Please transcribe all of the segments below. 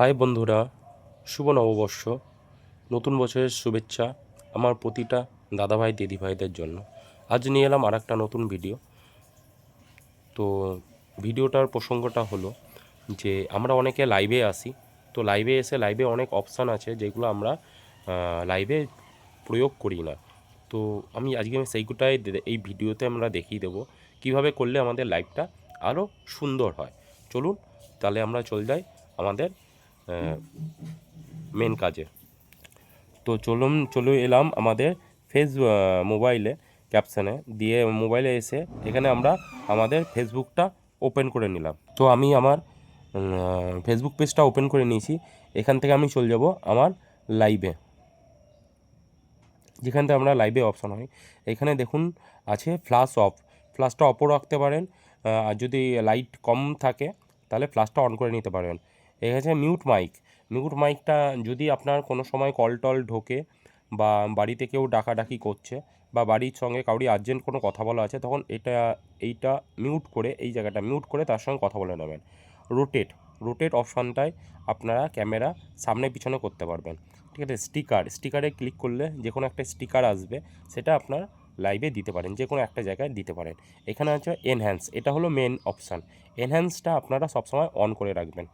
High বন্ধুরা, শুভ নববর্ষ। নতুন বছরের শুভেচ্ছা আমার প্রতিটা দাদাভাই দিদিভাইদের জন্য। আজ নিয়ে এলাম আর একটা নতুন ভিডিও। তো ভিডিওটার প্রসঙ্গটা হলো যে আমরা অনেকে লাইভে আসি। তো লাইভে এসে লাইভে অনেক অপশান আছে যেগুলো আমরা লাইভে প্রয়োগ করি না। তো আজকে সেইগুলোটাই এই ভিডিওতে আমরা দেখিয়ে দেবো কীভাবে করলে আমাদের লাইভটা আরও সুন্দর হয়। চলুন তাহলে আমরা চলে যাই আমাদের মেন কাজে। তো চলে এলাম আমাদের মোবাইলে ক্যাপশানে দিয়ে মোবাইলে এসে এখানে আমরা আমাদের ফেসবুকটা ওপেন করে নিলাম। তো আমি আমার ফেসবুক পেজটা ওপেন করে নিয়েছি। এখান থেকে আমি চলে যাব আমার লাইভে, যেখান থেকে আমরা লাইভে অপশান হয়। এখানে দেখুন আছে ফ্ল্যাশ অফ, ফ্ল্যাশটা অফও রাখতে পারেন। আর যদি লাইট কম থাকে তাহলে ফ্ল্যাশটা অন করে নিতে পারবেন। এখানে আছে মিউট মাইকটা যদি আপনার কোনো সময় কল টল ঢোকে বা বাড়িতে কেউ ডাকাডাকি করছে বা বাড়ির সঙ্গে কাউরি আর্জেন্ট কোনো কথা বলা আছে, তখন এইটা মিউট করে, এই জায়গাটা মিউট করে তার সঙ্গে কথা বলে নেবেন। রোটেট অপশানটায় আপনারা ক্যামেরা সামনে পিছনে করতে পারবেন। ঠিক আছে। স্টিকারে ক্লিক করলে যে কোনো একটা স্টিকার আসবে, সেটা আপনার লাইভে দিতে পারেন, যে কোনো একটা জায়গায় দিতে পারেন। এখানে আছে এনহ্যান্স, এটা হলো মেন অপশান। এনহ্যান্সটা আপনারা সবসময় অন করে রাখবেন,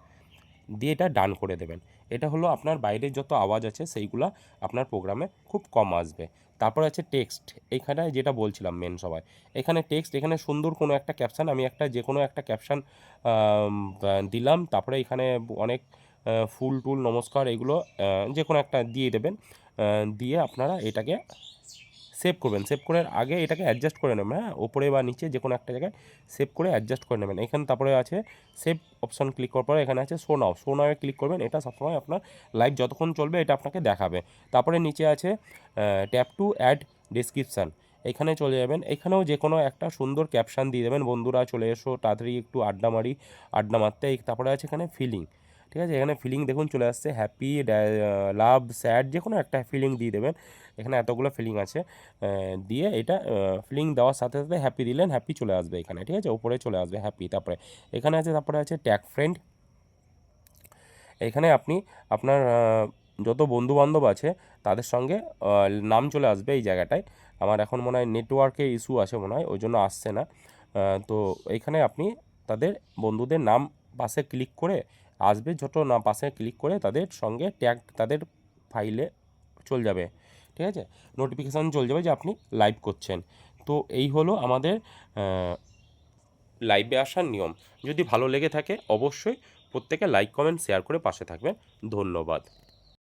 দিয়ে এটা ডান করে দেবেন। এটা হলো আপনার বাইরের যত আওয়াজ আছে সেইগুলা আপনার প্রোগ্রামে খুব কম আসবে। তারপর আছে টেক্সট, এইখানে যেটা বলছিলাম মেন সবাই, এখানে টেক্সট, এখানে সুন্দর কোনো একটা ক্যাপশান, আমি যে কোনো একটা ক্যাপশান দিলাম। তারপরে এখানে অনেক ফুল টুল নমস্কার এগুলো যে কোনো একটা দিয়ে দেবেন। দিয়ে আপনারা এটাকে সেভ করবেন। সেভ করার আগে এটাকে অ্যাডজাস্ট করে নেবেন। হ্যাঁ, ওপরে বা নিচে যে কোনো একটা জায়গায় সেভ করে অ্যাডজাস্ট করে নেবেন। এখানে তারপরে আছে সেভ অপশান, ক্লিক করার পরে এখানে আছে শো নাও ক্লিক করবেন। এটা সবসময় আপনার লাইভ যতক্ষণ চলবে এটা আপনাকে দেখাবে। তারপরে নিচে আছে ট্যাপ টু অ্যাড ডেসক্রিপশান, এখানে চলে যাবেন। এখানেও যে কোনো একটা সুন্দর ক্যাপশান দিয়ে দেবেন, বন্ধুরা চলে এসো তাড়াতাড়ি একটু আড্ডা মারতে। তারপরে আছে এখানে ফিলিং। ঠিক আছে, এখানে ফিলিং দেখুন চলে আসছে, হ্যাপি, লাভ, স্যাড, যে কোনো একটা ফিলিং দিয়ে দেবেন। এখানে এতগুলো ফিলিং আছে। দিয়ে এটা ফিলিং দেওয়ার সাথে সাথে হ্যাপি দিলেন, হ্যাপি চলে আসবে এখানে। ঠিক আছে, ওপরে চলে আসবে হ্যাপি। তারপরে এখানে আছে, তারপরে আছে ট্যাগ ফ্রেন্ড। এখানে আপনি আপনার যত বন্ধুবান্ধব আছে তাদের সঙ্গে নাম চলে আসবে এই জায়গাটায়। আমার এখন মনে হয় নেটওয়ার্কের ইস্যু আছে মনে হয়, ওই জন্য আসছে না। তো এইখানে আপনি তাদের বন্ধুদের নাম পাশে ক্লিক করে আসবে, যত না পাশে ক্লিক করে তাদের সঙ্গে ট্যাগ তাদের ফাইলে চলে যাবে। ঠিক আছে, নোটিফিকেশান চলে যাবে যে আপনি লাইভ করছেন। তো এই হলো আমাদের লাইভে আসার নিয়ম। যদি ভালো লেগে থাকে অবশ্যই প্রত্যেকে লাইক কমেন্ট শেয়ার করে পাশে থাকবেন। ধন্যবাদ।